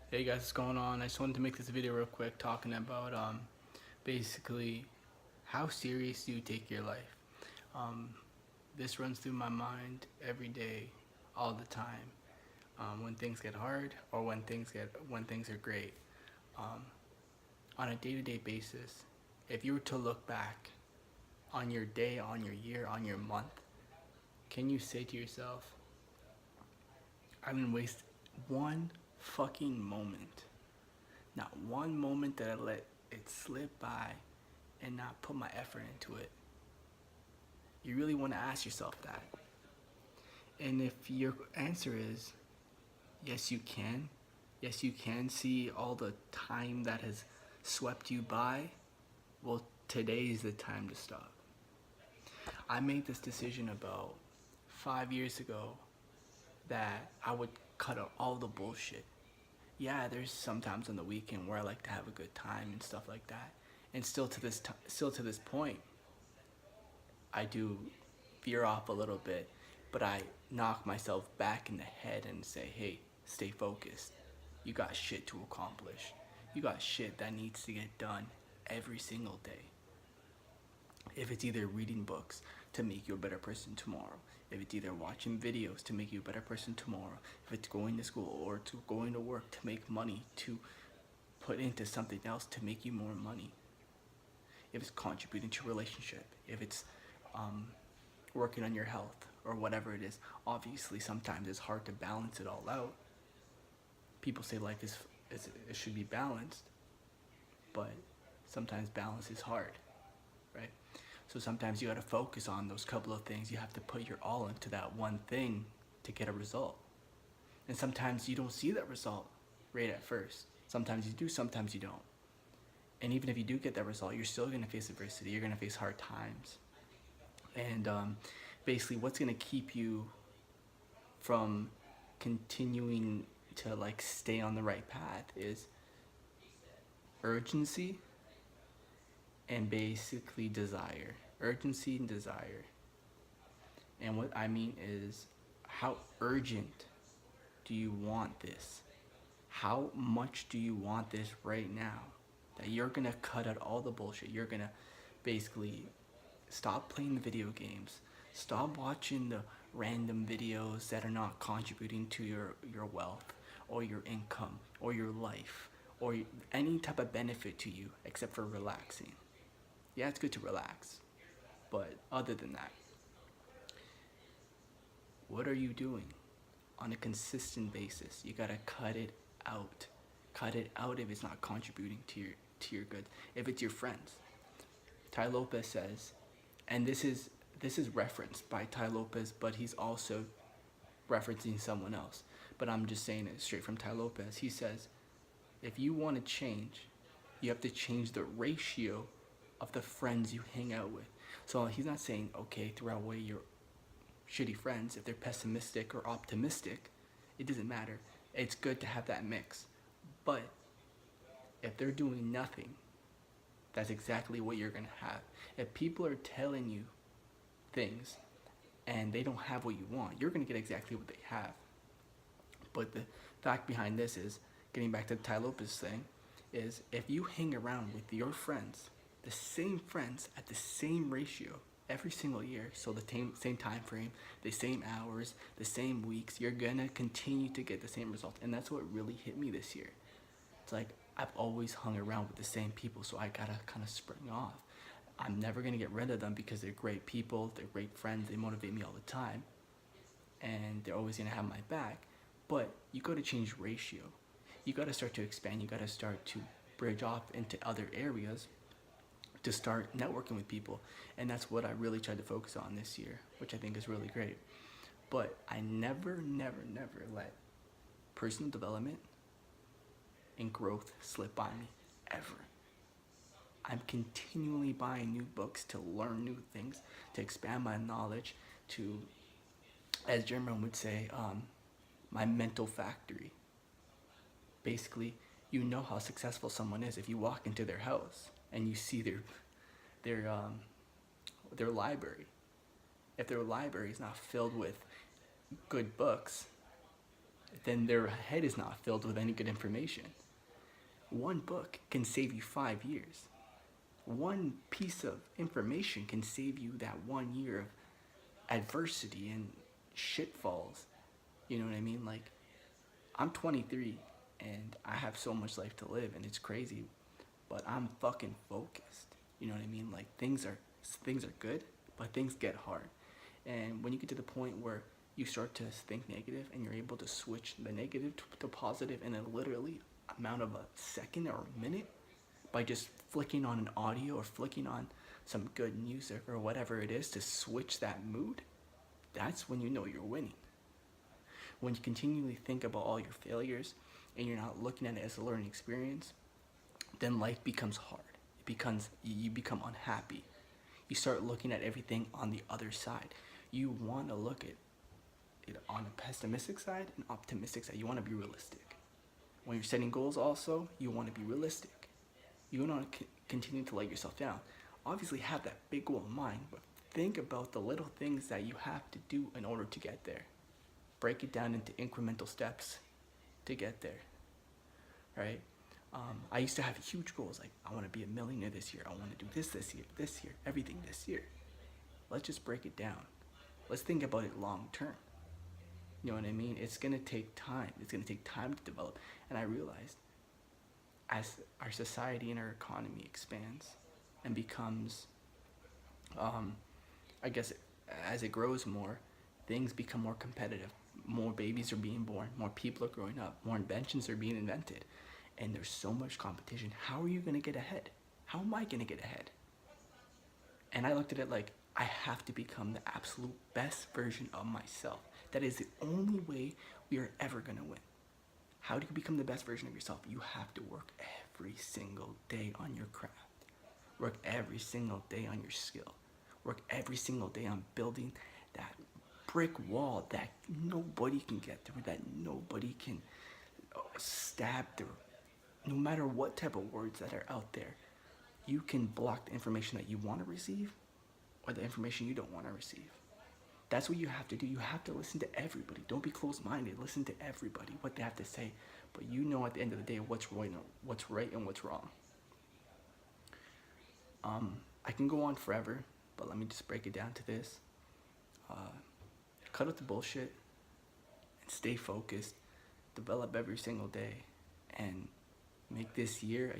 Hey guys, what's going on? I just wanted to make this video real quick talking about basically how serious do you take your life. Um, this runs through my mind every day, all the time. When things get hard or when things are great. Um, on a day-to-day basis, if you were to look back on your day, on your year, on your month, can you say to yourself, I didn't waste one fucking moment. Not one moment that I let it slip by and not put my effort into it. You really want to ask yourself that. And if your answer is yes, you can see all the time that has swept you by, well, today is the time to stop. I made this decision about 5 years ago that I would cut out all the bullshit. Yeah, there's sometimes on the weekend where I like to have a good time and stuff like that. And still to this point, I do veer off a little bit, but I knock myself back in the head and say, hey, stay focused. You got shit to accomplish. You got shit that needs to get done every single day. If it's either reading books to make you a better person tomorrow, if it's either watching videos to make you a better person tomorrow, if it's going to school or to going to work to make money, to put into something else to make you more money, if it's contributing to a relationship, if it's working on your health or whatever it is. Obviously, sometimes it's hard to balance it all out. People say life is it should be balanced, but sometimes balance is hard, right? So sometimes you got to focus on those couple of things. You have to put your all into that one thing to get a result. And sometimes you don't see that result right at first. Sometimes you do, sometimes you don't. And even if you do get that result, you're still going to face adversity. You're going to face hard times. And basically, what's going to keep you from continuing to like stay on the right path is urgency and basically desire. Urgency and desire. And what I mean is, how urgent do you want this? How much do you want this right now? That you're gonna cut out all the bullshit. You're gonna basically stop playing the video games. Stop watching the random videos that are not contributing to your wealth or your income or your life or any type of benefit to you except for relaxing. Yeah, it's good to relax, but other than that, what are you doing on a consistent basis? You gotta cut it out. Cut it out if it's not contributing to your good. If it's your friends. Tai Lopez says, and this is referenced by Tai Lopez, but he's also referencing someone else. But I'm just saying it straight from Tai Lopez. He says, if you want to change, you have to change the ratio of the friends you hang out with. So he's not saying, okay, throw away your shitty friends if they're pessimistic or optimistic. It doesn't matter. It's good to have that mix. But if they're doing nothing, that's exactly what you're gonna have. If people are telling you things and they don't have what you want, you're gonna get exactly what they have. But the fact behind this is, getting back to the Tai Lopez thing, is if you hang around with your friends, the same friends at the same ratio every single year, so the same time frame, the same hours, the same weeks, you're gonna continue to get the same results. And that's what really hit me this year. It's like I've always hung around with the same people, so I gotta kind of spring off. I'm never gonna get rid of them because they're great people, they're great friends, they motivate me all the time, and they're always gonna have my back. But you gotta change ratio. You gotta start to expand. You gotta start to bridge off into other areas to start networking with people, and that's what I really tried to focus on this year, which I think is really great. But I never let personal development and growth slip by me, ever. I'm continually buying new books to learn new things, to expand my knowledge, to, as German would say, my mental factory. Basically, you know how successful someone is if you walk into their house and you see their their library. If their library is not filled with good books, then their head is not filled with any good information. One book can save you 5 years. One piece of information can save you that 1 year of adversity and shitfalls. You know what I mean? Like, I'm 23 and I have so much life to live and it's crazy, but I'm fucking focused. You know what I mean? Like, things are good, but things get hard. And when you get to the point where you start to think negative and you're able to switch the negative to positive in a literally amount of a second or a minute by just flicking on an audio or flicking on some good music or whatever it is to switch that mood, that's when you know you're winning. When you continually think about all your failures and you're not looking at it as a learning experience, then life becomes hard. You become unhappy. You start looking at everything on the other side. You want to look at it on a pessimistic side and optimistic side. You want to be realistic. When you're setting goals also, you want to be realistic. You don't want to continue to let yourself down. Obviously have that big goal in mind, but think about the little things that you have to do in order to get there. Break it down into incremental steps to get there, right? I used to have huge goals, like I want to be a millionaire this year. I want to do this year, everything this year. Let's just break it down. Let's think about it long term. You know what I mean? It's going to take time. It's going to take time to develop. And I realized as our society and our economy expands and becomes, I guess, as it grows more, things become more competitive. More babies are being born, more people are growing up, more inventions are being invented, and there's so much competition. How are you going to get ahead? How am I going to get ahead? And I looked at it like, I have to become the absolute best version of myself. That is the only way we are ever going to win. How do you become the best version of yourself? You have to work every single day on your craft. Work every single day on your skill. Work every single day on building that brick wall that nobody can get through, that nobody can stab through. No matter what type of words that are out there, you can block the information that you want to receive or the information you don't want to receive. That's what you have to do. You have to listen to everybody. Don't be closed-minded. Listen to everybody, what they have to say. But you know at the end of the day what's right and what's wrong. I can go on forever, but let me just break it down to this. Cut out the bullshit and stay focused. Develop every single day and make this year a